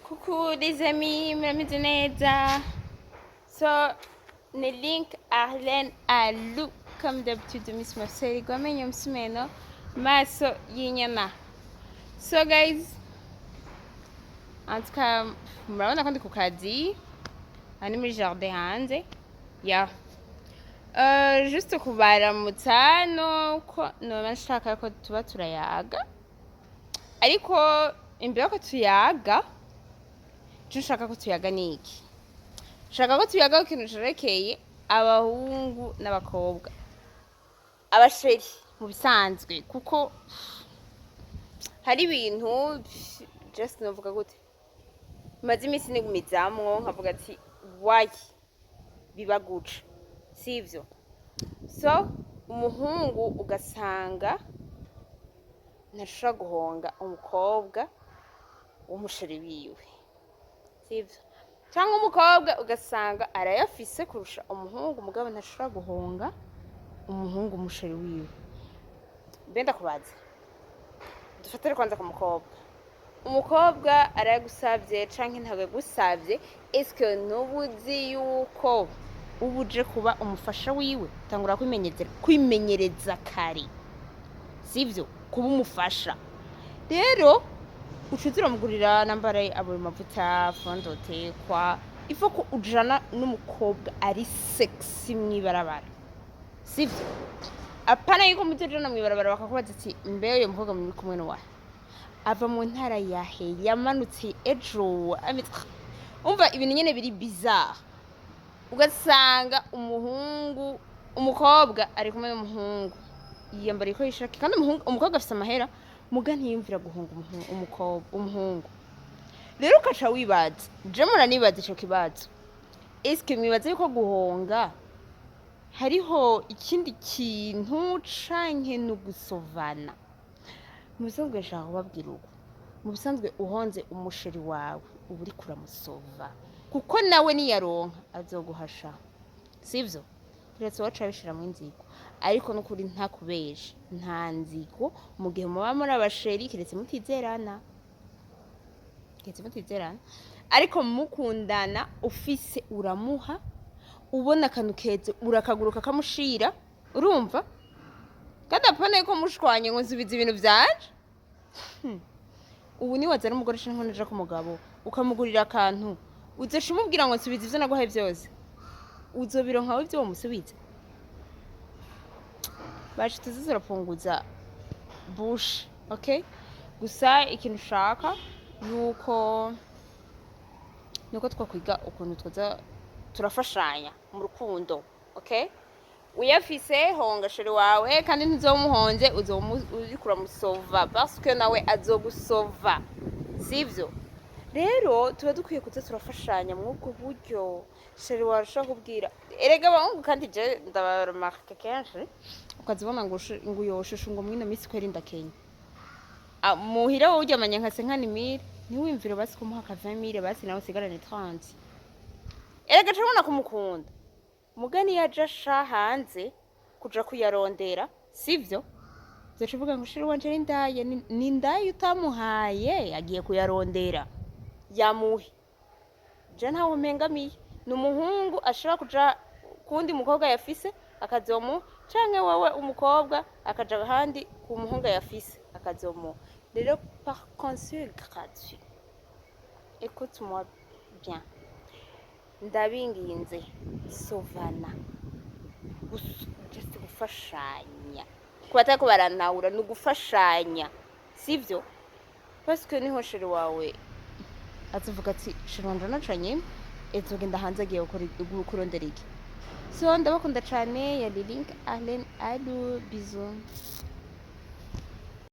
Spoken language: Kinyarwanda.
Coucou les amis, mrameze neza. So, ni link Arlene Alou. Comme d'habitude, Miss Marcel, gwamenye msumeno, maso y'inyana. So guys, en tout cas, murabona ko ndi ku kazi, ari muri jardin hanze. Yeah. Juste kubaramutsa nuko noba nshaka ko tuba turayaga. Ariko imbere ko tuyaga, icyo nshaka ko tuyaga ni iki? Nshaka ko tuyaga ikintu cerekeye abahungu n'abakobwa, abasheri mu bisanzwe, kuko hari ibintu just novuga gute maze iminsi nigumizamwo nkavuga ati why biba guca, sivyo? So umuhungu ugasanga ntashobora guhonga umukobwa w'umusheri wiwe, sivyo? Cyangwa umukobwa ugasanga arayafise kurusha umuhungu, mugabo ntashobora guhonga umuhungu umusheri wiwe. Benda kubaza, dufatire kwanza ku mukobwa. Umukobwa arayagusavye canke ntagagusavye, eske nubuzi yuko ubuje kuba umufasha wiwe? Tangura kwimenyereza kare, sivyo? Kuba umufasha. Rero ucuzira mugurira nambare abo mavuta fondote kwa ifo ko ujana n'umukobwa ari sexy mwibarabara, sivyo? Apana yuko mutejana mwibarabara bakakubaza ati mbe uyo mukobwa muri kumwe n'uwa ava mu ntara yahe yamanutse ejo, umva ibintu nyene biri bizarre. Ugasanga umukobwa ari kumwe n'umuhungu yiyambara ko yishaka, kandi umukobwa afise amahera muga ntiyumvira guhunga umuhungu. Rero ukaca wibaza, je muranibaza ico kibazo, eske mwibaza yuko guhonga hariho ikindi kintu canke n'ugusovana? Mu bisanzwe nshaka kubabwira uko, mu bisanzwe uhonze umusheri wawe uba uriko uramusova, kuko nawe niyaronka azoguhasha, sivyo? Kiretse waca bishiramo inzigo, ariko n'ukuri ntakubeje, nta nzigo mu gihe muba muri abasheri, kiretse mutizerana, ariko mukundana ufise uramuha, ubona akantu keze urakaguruka kamushira, urumva? Kandi apana yuko mushwanye ngo nsubiza ibintu vyanje. Ubu niwaza n'umugore canke unaja ku mugabo ukamugurira akantu, uzoca umubwira ngo nsubiza ivyo naguhaye vyose? Uzobironka we ivyo womusubiza? Baje tuzirapunguza bush, okay? Gusa ikintu ushaka nuko twakwiga ukuntu twoza turafashanya mu rukundo, okay? Uyafise honga sheri wawe, kandi ntizomuhonze urikura musova parce que nawe azogusova, sivyo? Rero tuba dukwiye kuza turafashanya mw'ubwo buryo. Sheri wawe ashobora kubwira, erega abahungu kandi je ndabaremarke kenshi, ukazibona ngo uyosheshe ngo mwino misi kweri ndakenya. Muhira wowe uryamanye nka 50,000, ntiwimvire basi kumuha ka 20,000 basi nawe usigarane 30. Erega turabona kumukunda, mugani yaja sha hanze kuja kuyarondera, sivyo? Zocuvuga ngo sheri wanje n'indaye, n'indaye utamuhaye agiye kuyarondera, yamuhe. Je ntawe mpengamiye, n'umuhungu ashobora kuja kundi mukobwa yafise akazomuha, canke wewe umukobwa akaja ahandi ku muhungu yafise akazomuha. Rero par consul gratuit, écoute-moi bien, ndabinginze sovana, just gufashanya. Kubatako baranahura ni gufashanya, sivyo? Parce que niho sheri wawe azovuga ati sheri wanje nacanye ezogenda hanze agiye kurondera iki. So ndabakunda cane, ya link Arlene Alou, bisous.